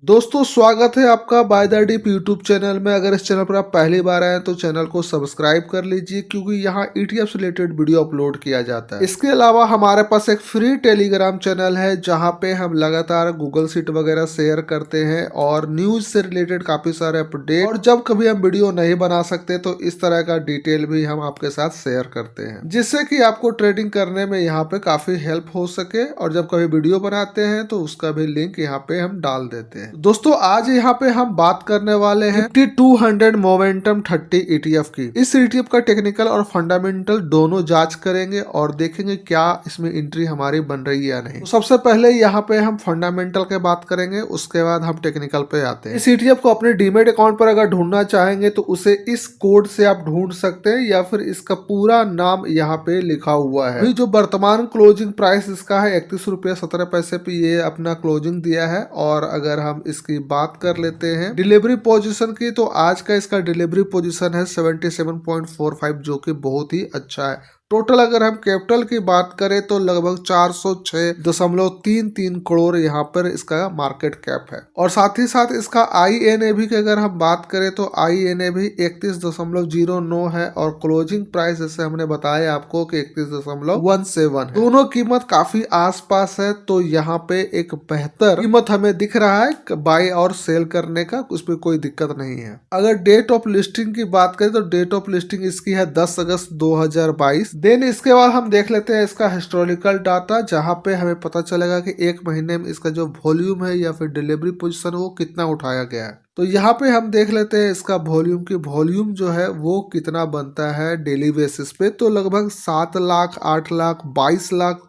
दोस्तों स्वागत है आपका by the dip YouTube channel में। अगर इस चैनल पर आप पहली बार आए हैं तो चैनल को सब्सक्राइब कर लीजिए, क्योंकि यहाँ ETF से रिलेटेड वीडियो अपलोड किया जाता है। इसके अलावा हमारे पास एक फ्री टेलीग्राम चैनल है जहाँ पे हम लगातार गूगल शीट वगैरह शेयर करते हैं और न्यूज से रिलेटेड काफी सारे अपडेट, और जब कभी हम वीडियो नहीं बना सकते तो इस तरह का डिटेल भी हम आपके साथ शेयर करते हैं, जिससे कि आपको ट्रेडिंग करने में यहाँ पे काफी हेल्प हो सके। और जब कभी वीडियो बनाते हैं तो उसका भी लिंक यहाँ पे हम डाल देते हैं। दोस्तों आज यहाँ पे हम बात करने वाले हैं निफ्टी 200 मोमेंटम 30 ETF की। इस ETF का टेक्निकल और फंडामेंटल दोनों जांच करेंगे और देखेंगे क्या इसमें एंट्री हमारी बन रही है या नहीं। तो सबसे पहले यहाँ पे हम फंडामेंटल के बात करेंगे, उसके बाद हम टेक्निकल पे आते हैं। इस ETF को अपने डीमेट अकाउंट पर अगर ढूंढना चाहेंगे तो उसे इस कोड से आप ढूंढ सकते हैं, या फिर इसका पूरा नाम यहाँ पे लिखा हुआ है। जो वर्तमान क्लोजिंग प्राइस इसका है 31 रुपया 17 पैसे पे ये अपना क्लोजिंग दिया है। और अगर हम इसकी बात कर लेते हैं डिलीवरी पोजीशन की, तो आज का इसका डिलीवरी पोजीशन है 77.45, जो कि बहुत ही अच्छा है। टोटल अगर हम कैपिटल की बात करें तो लगभग 406.33 करोड़ यहाँ पर इसका मार्केट कैप है। और साथ ही साथ इसका INAV की अगर हम बात करें तो INAV 31.09 है, और क्लोजिंग प्राइस जैसे हमने बताया आपको कि 31.17 है। दोनों कीमत काफी आसपास है, तो यहाँ पे एक बेहतर कीमत हमें दिख रहा है बाय और सेल करने का, उसमें कोई दिक्कत नहीं है। अगर डेट ऑफ लिस्टिंग की बात करें तो डेट ऑफ लिस्टिंग इसकी है 10 अगस्त 2022। देन इसके बाद हम देख लेते हैं इसका हिस्टोरिकल डाटा, जहां पे हमें पता चलेगा कि एक महीने में इसका जो वॉल्यूम है या फिर डिलीवरी पोजीशन वो कितना उठाया गया है। तो यहाँ पे हम देख लेते हैं इसका वॉल्यूम की वॉल्यूम जो है वो कितना बनता है डेली बेसिस पे। तो लगभग 7 लाख 8 लाख 22 लाख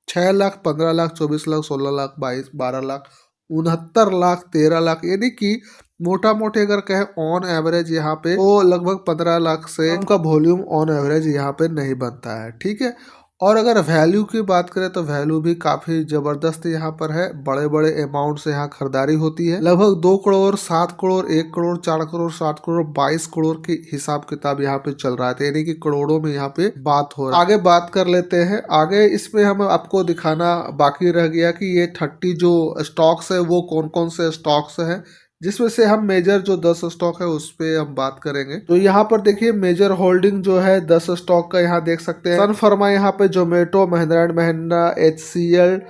6 लाख 15 लाख 24 लाख 16 लाख 22 12 लाख 69 लाख 13 लाख, यानी कि मोटा मोटे अगर कहें ऑन एवरेज यहाँ पे तो लगभग 15 लाख से कम का वॉल्यूम ऑन एवरेज यहाँ पे नहीं बनता है। ठीक है। और अगर वैल्यू की बात करें तो वैल्यू भी काफी जबरदस्त यहाँ पर है। बड़े बड़े अमाउंट से यहाँ खरीदारी होती है। लगभग 2 करोड़ 7 करोड़ 1 करोड़ 4 करोड़ 7 करोड़ 22 करोड़ की हिसाब किताब यहाँ पे चल रहा है, यानी कि करोड़ों में यहाँ पे बात हो रहा है। आगे बात कर लेते हैं। आगे इसमें हम आपको दिखाना बाकी रह गया कि ये 30 जो स्टॉक्स है वो कौन कौन से स्टॉक्स है, जिसमें से हम मेजर जो 10 स्टॉक है उस पे हम बात करेंगे। तो यहाँ पर देखिए मेजर होल्डिंग जो है 10 स्टॉक का यहाँ देख सकते हैं। सन फार्मा यहाँ पे Zomato, Mahindra and Mahindra, HCL,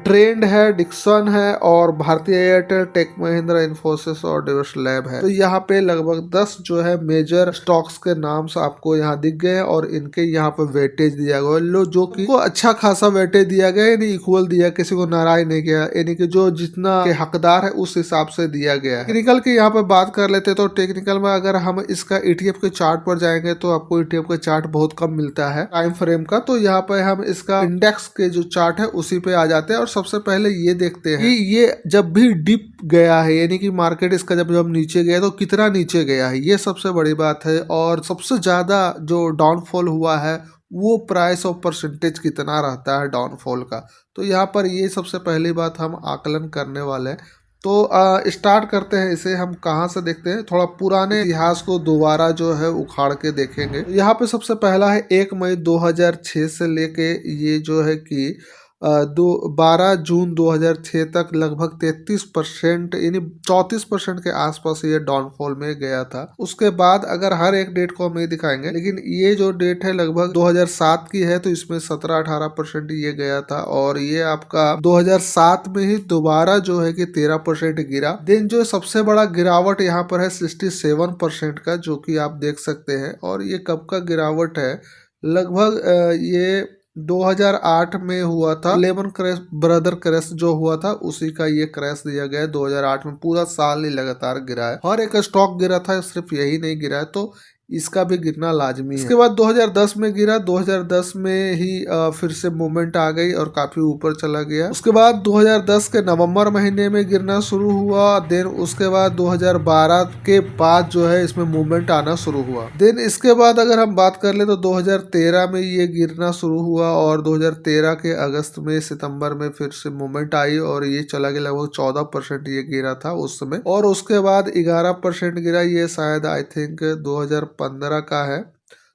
trend है, डिक्सन है, और भारतीय एयरटेल, टेक महिंद्रा, इन्फोसिस और डिवर्स लैब है। तो यहाँ पे लगभग 10 जो है मेजर स्टॉक्स के नाम से आपको यहाँ दिख गए हैं, और इनके यहाँ पे वेटेज दिया गया लो, जो कि अच्छा खासा वेटेज दिया गया, यानी इक्वल दिया, किसी को नाराज नहीं किया, यानी कि जो जितना के हकदार है उस हिसाब से दिया गया है। टेक्निकल की यहाँ पे बात कर लेते तो टेक्निकल में अगर हम इसका ETF के चार्ट पर जाएंगे तो आपको ETF का चार्ट बहुत कम मिलता है टाइम फ्रेम का। तो यहाँ पे हम इसका इंडेक्स के जो चार्ट है उसी पे आ जाते हैं। और सबसे पहले ये देखते हैं कि ये जब भी डिप गया है, यानी कि मार्केट इसका जब नीचे गया तो कितना नीचे गया है, ये सबसे बड़ी बात है। और सबसे ज्यादा जो डाउनफॉल हुआ है वो प्राइस ऑफ परसेंटेज कितना रहता है डाउनफॉल का। तो यहाँ पर ये सबसे पहली बात हम आकलन करने वाले हैं। तो स्टार्ट करते हैं इसे। हम कहाँ से देखते हैं, थोड़ा पुराने इतिहास को दोबारा जो है उखाड़ के देखेंगे। यहाँ पे सबसे पहला है 1 मई 2006 से लेके ये जो है कि 12 जून 2006 तक लगभग 33% यानी 34% के आसपास ये डाउनफॉल में गया था। उसके बाद अगर हर एक डेट को हम नहीं दिखाएंगे, लेकिन ये जो डेट है लगभग 2007 की है, तो इसमें 17-18% ये गया था। और ये आपका 2007 में ही दोबारा जो है कि 13% गिरा। देन जो सबसे बड़ा गिरावट यहाँ पर है 67% का, जो कि आप देख सकते हैं। और ये कब का गिरावट है, लगभग ये 2008 में हुआ था। लेमन क्रैश ब्रदर क्रैश जो हुआ था उसी का ये क्रैश दिया गया है। 2008 में पूरा साल ही लगातार गिरा है, हर एक स्टॉक गिरा था, सिर्फ यही नहीं गिरा है, तो इसका भी गिरना लाजमी है। इसके बाद 2010 में गिरा, 2010 में ही फिर से मूवमेंट आ गई और काफी ऊपर चला गया। उसके बाद 2010 के नवंबर महीने में गिरना शुरू हुआ। देन उसके बाद 2012 के बाद जो है इसमें मूवमेंट आना शुरू हुआ। देन इसके बाद अगर हम बात कर ले तो 2013 में ये गिरना शुरू हुआ, और 2013 के अगस्त में सितंबर में फिर से मूवमेंट आई और ये चला गया। लगभग 14% ये गिरा था उस समय, और उसके बाद 11% गिरा। ये शायद आई थिंक 2015 का है।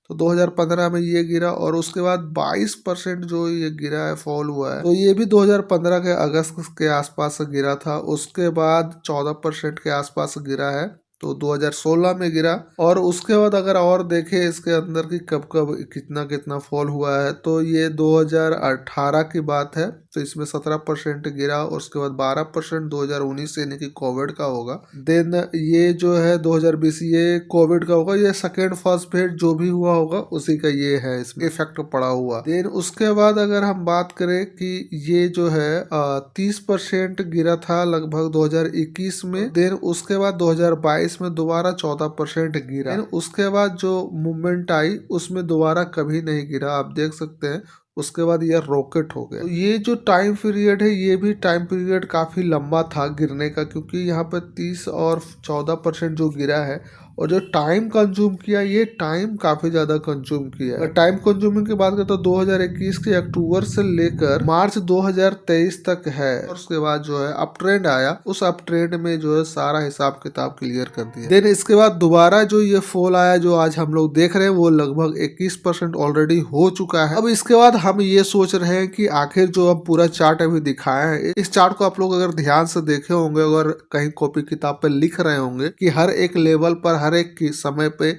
तो 2015 में ये गिरा और उसके बाद 22% जो ये गिरा है, फॉल हुआ है, तो ये भी 2015 के अगस्त के आसपास गिरा था। उसके बाद 14% के आसपास गिरा है, तो 2016 में गिरा। और उसके बाद अगर और देखें इसके अंदर की कब कब कितना कितना फॉल हुआ है, तो ये 2018 की बात है, तो इसमें 17% गिरा। और उसके बाद 12% 2019 यानी कि कोविड का होगा। देन ये जो है 2020 ये कोविड का होगा। ये सेकेंड फर्स्ट फेज जो भी हुआ होगा उसी का ये है, इसमें इफेक्ट पड़ा हुआ। देन उसके बाद अगर हम बात करें कि ये जो है 30% गिरा था लगभग 2021 में। देन उसके बाद 2022 में दोबारा 14% गिरा। देन उसके बाद जो मूवमेंट आई उसमें दोबारा कभी नहीं गिरा, आप देख सकते हैं। उसके बाद ये रॉकेट हो गया। तो ये जो टाइम पीरियड है ये भी टाइम पीरियड काफी लंबा था गिरने का, क्योंकि यहाँ पर 30 और 14% जो गिरा है, और जो टाइम कंज्यूम किया ये टाइम काफी ज्यादा कंज्यूम किया है। टाइम कंज्यूमिंग की बात करें तो 2021 के अक्टूबर से लेकर मार्च 2023 तक है। और उसके बाद जो है अप ट्रेंड आया, उस अप ट्रेंड में जो है सारा हिसाब किताब क्लियर कर दिया। देन इसके बाद दोबारा जो ये फॉल आया जो आज हम लोग देख रहे हैं वो लगभग 21% ऑलरेडी हो चुका है। अब इसके बाद हम ये सोच रहे हैं कि आखिर जो हम पूरा चार्ट अभी दिखाए हैं, इस चार्ट को आप लोग अगर ध्यान से देखे होंगे, अगर कहीं कॉपी किताब पे लिख रहे होंगे कि हर एक लेवल पर हर एक समय पे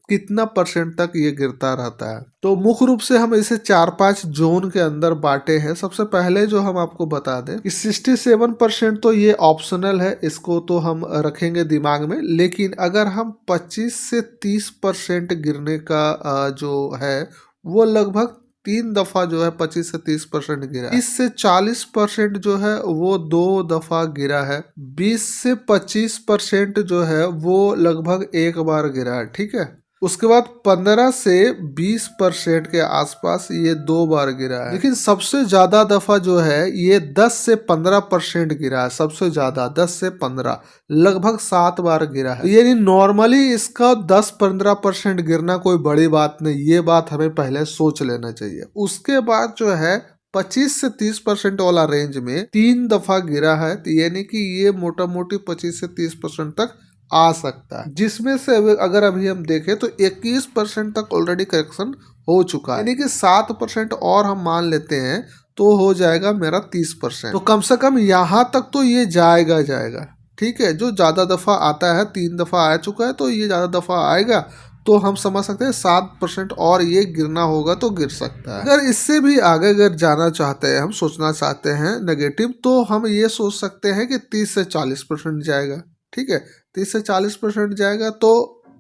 कितना परसेंट तक ये गिरता रहता है। तो मुख्य रूप से हम इसे 4-5 जोन के अंदर बांटे हैं। सबसे पहले जो हम आपको बता दें कि 67% तो ये ऑप्शनल है, इसको तो हम रखेंगे दिमाग में। लेकिन अगर हम 25 से 30% गिरने का जो है वो लगभग 3 दफा जो है 25 से 30% गिरा है। 30 से 40% जो है वो 2 दफा गिरा है। 20 से 25% जो है वो लगभग एक बार गिरा है, ठीक है। उसके बाद 15 से 20% के आसपास ये 2 बार गिरा है। लेकिन सबसे ज्यादा दफा जो है ये 10 से 15% गिरा है। सबसे ज्यादा 10 से 15 लगभग 7 बार गिरा है। यानी नॉर्मली इसका 10-15% गिरना कोई बड़ी बात नहीं, ये बात हमें पहले सोच लेना चाहिए। उसके बाद जो है 25 से 30% वाला रेंज में 3 दफा गिरा है, तो यानी कि ये मोटा मोटी 25 से 30% तक आ सकता है। जिसमें से अगर अभी हम देखें तो 21% तक ऑलरेडी करेक्शन हो चुका है, यानी कि 7% और हम मान लेते हैं तो हो जाएगा मेरा 30%। तो कम से कम यहाँ तक तो ये जाएगा जाएगा, ठीक है। जो ज्यादा दफा आता है, 3 दफा आ चुका है, तो ये ज्यादा दफा आएगा तो हम समझ सकते हैं 7% और ये गिरना होगा तो गिर सकता है। अगर इससे भी आगे अगर जाना चाहते हैं, हम सोचना चाहते हैं नेगेटिव, तो हम ये सोच सकते हैं कि 30 से 40% जाएगा, ठीक है। 30 से 40% जाएगा तो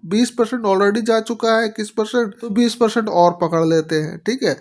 20% ऑलरेडी जा चुका है, 21%, तो 20% और पकड़ लेते हैं, ठीक है।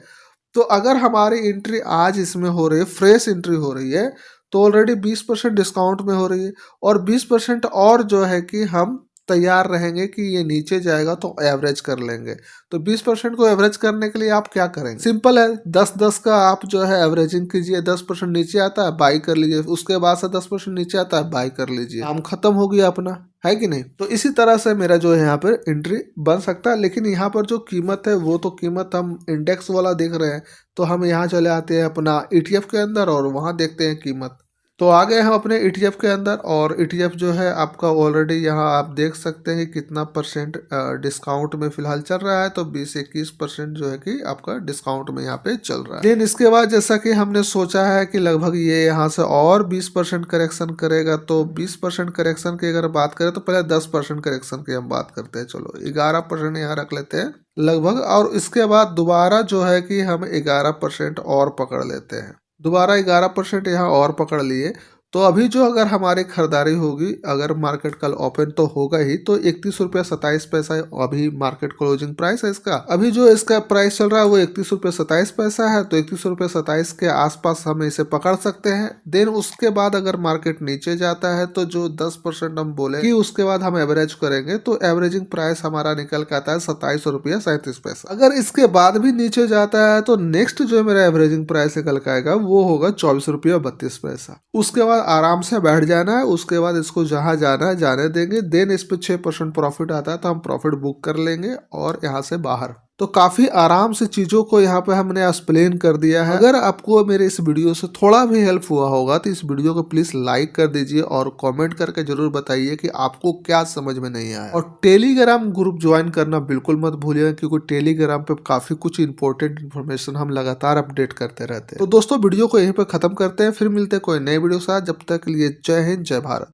तो अगर हमारी एंट्री आज इसमें हो रही है, फ्रेश एंट्री हो रही है, तो ऑलरेडी 20% डिस्काउंट में हो रही है। और 20% और जो है कि हम तैयार रहेंगे कि ये नीचे जाएगा तो एवरेज कर लेंगे। तो 20% को एवरेज करने के लिए आप क्या करेंगे? सिंपल है, 10-10 का आप जो है एवरेजिंग कीजिए। 10% नीचे आता है बाई कर लीजिए, उसके बाद से 10% नीचे आता है बाई कर लीजिए, काम खत्म हो गया अपना, है कि नहीं। तो इसी तरह से मेरा जो है यहाँ पर एंट्री बन सकता है। लेकिन यहाँ पर जो कीमत है वो तो कीमत हम इंडेक्स वाला देख रहे हैं, तो हम यहाँ चले आते हैं अपना ETF के अंदर और वहाँ देखते हैं कीमत। तो आ गए हम अपने ETF के अंदर, और ETF जो है आपका ऑलरेडी यहाँ आप देख सकते हैं कितना परसेंट डिस्काउंट में फिलहाल चल रहा है। तो 20-21% जो है कि आपका डिस्काउंट में यहाँ पे चल रहा है। देन इसके बाद जैसा कि हमने सोचा है कि लगभग ये यहाँ से और 20% करेक्शन करेगा, तो 20% करेक्शन की अगर बात करें तो पहले 10% करेक्शन की हम बात करते हैं। चलो 11% यहाँ रख लेते हैं लगभग, और इसके बाद दोबारा जो है कि हम 11% और पकड़ लेते हैं। दोबारा 11% यहाँ और पकड़ लिए, तो अभी जो अगर हमारी खरीदारी होगी, अगर मार्केट कल ओपन तो होगा ही, तो 31 रुपया 27 पैसा अभी मार्केट क्लोजिंग प्राइस है इसका। अभी जो इसका प्राइस चल रहा है वो 31 रुपया 27 पैसा है, तो 31 रुपया 27 के आसपास हम इसे पकड़ सकते हैं। देन उसके बाद अगर मार्केट नीचे जाता है तो जो 10% हम बोले कि उसके बाद हम एवरेज करेंगे, तो एवरेजिंग प्राइस हमारा निकल के आता है 27 रुपया 37 पैसा। अगर इसके बाद भी नीचे जाता है तो नेक्स्ट जो मेरा एवरेजिंग प्राइस निकल के आएगा वो होगा 24 रुपया 32 पैसा। उसके बाद आराम से बैठ जाना है, उसके बाद इसको जहां जाना है जाने देंगे। देन इस पे 6% प्रॉफिट आता है तो हम प्रॉफिट बुक कर लेंगे और यहाँ से बाहर। तो काफी आराम से चीजों को यहाँ पे हमने एक्सप्लेन कर दिया है। अगर आपको मेरे इस वीडियो से थोड़ा भी हेल्प हुआ होगा तो इस वीडियो को प्लीज लाइक कर दीजिए और कमेंट करके जरूर बताइए कि आपको क्या समझ में नहीं आया। और टेलीग्राम ग्रुप ज्वाइन करना बिल्कुल मत भूलिएगा, क्योंकि टेलीग्राम पे काफी कुछ इंपॉर्टेंट इन्फॉर्मेशन हम लगातार अपडेट करते रहते हैं। तो दोस्तों वीडियो को यहीं पे खत्म करते हैं, फिर मिलते हैं कोई नए वीडियो के साथ। जब तक के लिए जय हिंद, जय भारत।